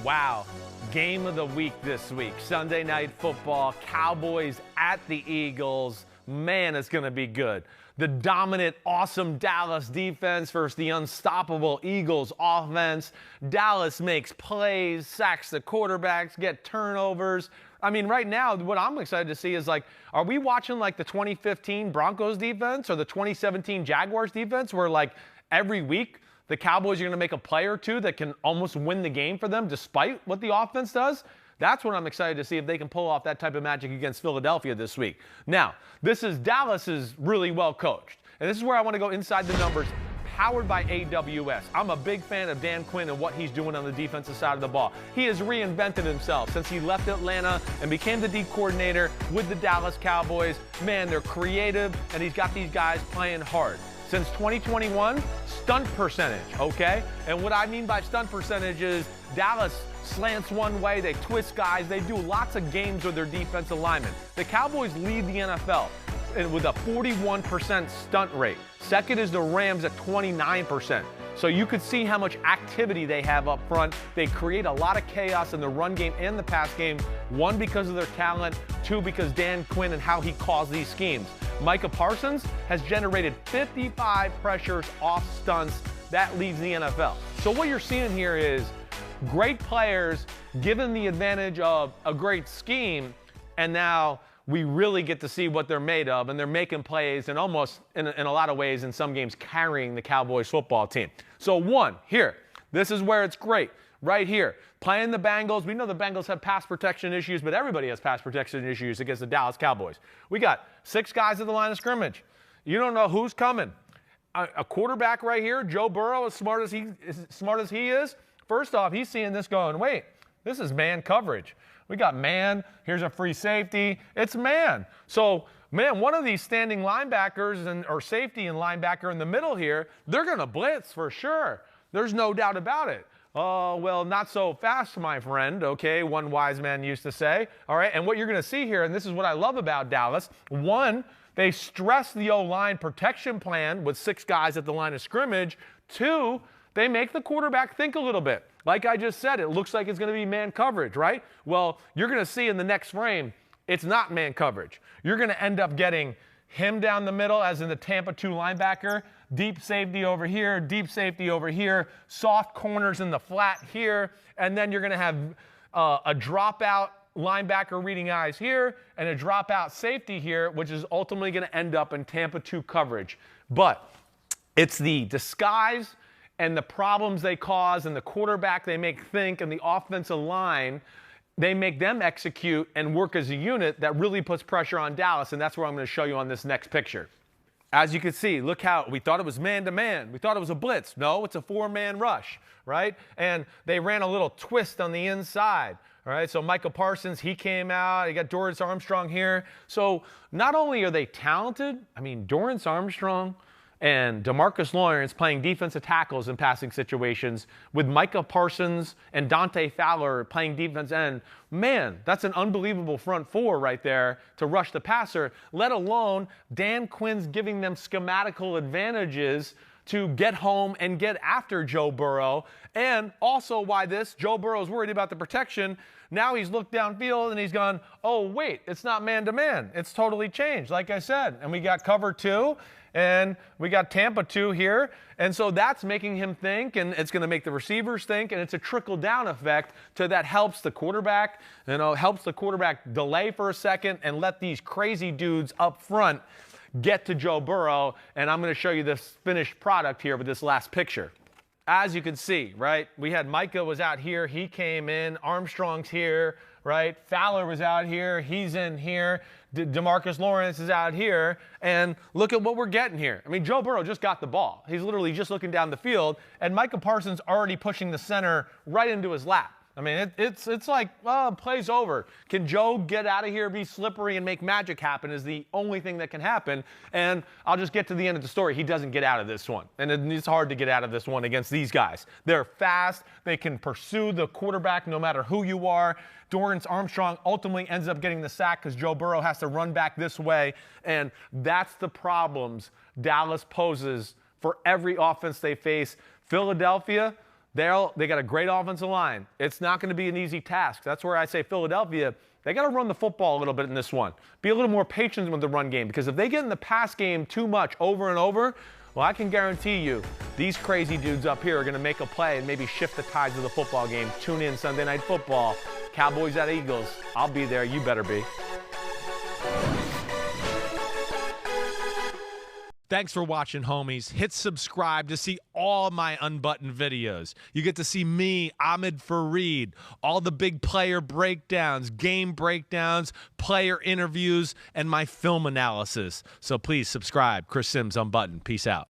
Wow. Game of the week this week. Sunday Night Football. Cowboys at the Eagles. Man, it's going to be good. The dominant, awesome Dallas defense versus the unstoppable Eagles offense. Dallas makes plays, sacks the quarterbacks, get turnovers. I mean, right now, what I'm excited to see is, like, are we watching, like, the 2015 Broncos defense or the 2017 Jaguars defense where, like, every week the Cowboys are going to make a play or two that can almost win the game for them despite what the offense does? That's what I'm excited to see if they can pull off that type of magic against Philadelphia this week. Now, Dallas is really well coached. And this is where I want to go inside the numbers, powered by AWS. I'm a big fan of Dan Quinn and what he's doing on the defensive side of the ball. He has reinvented himself since he left Atlanta and became the D coordinator with the Dallas Cowboys. Man, they're creative, and he's got these guys playing hard. Since 2021, stunt percentage, okay? And what I mean by stunt percentage is Dallas slants one way, they twist guys, they do lots of games with their defensive linemen. The Cowboys lead the NFL with a 41% stunt rate. Second is the Rams at 29%. So you could see how much activity they have up front. They create a lot of chaos in the run game and the pass game. One, because of their talent. Two, because Dan Quinn and how he calls these schemes. Micah Parsons has generated 55 pressures off stunts. That leads the NFL. So what you're seeing here is great players given the advantage of a great scheme, and now we really get to see what they're made of, and they're making plays and almost, in a lot of ways, in some games, carrying the Cowboys football team. So one, here, this is where it's great. Right here, playing the Bengals. We know the Bengals have pass protection issues, but everybody has pass protection issues against the Dallas Cowboys. We got 6 guys at the line of scrimmage. You don't know who's coming. A quarterback right here, Joe Burrow, as smart as he is, first off, he's seeing this going, wait, this is man coverage. We got man, here's a free safety, it's man. So, man, one of these standing linebackers or safety and linebacker in the middle here, they're going to blitz for sure. There's no doubt about it. Oh, well, not so fast, my friend, okay, one wise man used to say. All right, and what you're going to see here, and this is what I love about Dallas, one, they stress the O-line protection plan with 6 guys at the line of scrimmage. 2, they make the quarterback think a little bit. Like I just said, it looks like it's going to be man coverage, right? Well, you're going to see in the next frame, it's not man coverage. You're going to end up getting him down the middle, as in the Tampa 2 linebacker, deep safety over here, deep safety over here, soft corners in the flat here, and then you're going to have a dropout linebacker reading eyes here and a dropout safety here, which is ultimately going to end up in Tampa 2 coverage. But it's the disguise and the problems they cause and the quarterback they make think and the offensive line, they make them execute and work as a unit that really puts pressure on Dallas, and that's what I'm going to show you on this next picture. As you can see, look how we thought it was man-to-man. We thought it was a blitz. No, it's a 4-man rush, right? And they ran a little twist on the inside, all right? So Micah Parsons, he came out. You got Dorrance Armstrong here. So not only are they talented, I mean, Dorrance Armstrong and DeMarcus Lawrence playing defensive tackles in passing situations with Micah Parsons and Dante Fowler playing defense end. Man, that's an unbelievable front 4 right there to rush the passer, let alone Dan Quinn's giving them schematical advantages to get home and get after Joe Burrow. And also why Joe Burrow's worried about the protection. Now he's looked downfield and he's gone, oh, wait, it's not man-to-man. It's totally changed, like I said. And we got cover 2. And we got Tampa 2 here. And so that's making him think, and it's going to make the receivers think, and it's a trickle-down effect that helps the quarterback, helps the quarterback delay for a second and let these crazy dudes up front get to Joe Burrow. And I'm going to show you this finished product here with this last picture. As you can see, right, we had Micah was out here. He came in. Armstrong's here, right? Fowler was out here. He's in here. DeMarcus Lawrence is out here, and look at what we're getting here. I mean, Joe Burrow just got the ball. He's literally just looking down the field, and Micah Parsons already pushing the center right into his lap. I mean, it's like, well, play's over. Can Joe get out of here, be slippery, and make magic happen is the only thing that can happen. And I'll just get to the end of the story. He doesn't get out of this one. And it's hard to get out of this one against these guys. They're fast. They can pursue the quarterback no matter who you are. Dorrance Armstrong ultimately ends up getting the sack because Joe Burrow has to run back this way. And that's the problems Dallas poses for every offense they face. Philadelphia, They got a great offensive line. It's not going to be an easy task. That's where I say Philadelphia, they got to run the football a little bit in this one. Be a little more patient with the run game, because if they get in the pass game too much over and over, well, I can guarantee you these crazy dudes up here are going to make a play and maybe shift the tides of the football game. Tune in Sunday Night Football. Cowboys at Eagles. I'll be there. You better be. Thanks for watching, homies. Hit subscribe to see all my unbuttoned videos. You get to see me, Ahmed Fareed, all the big player breakdowns, game breakdowns, player interviews, and my film analysis. So please subscribe. Chris Simms Unbuttoned. Peace out.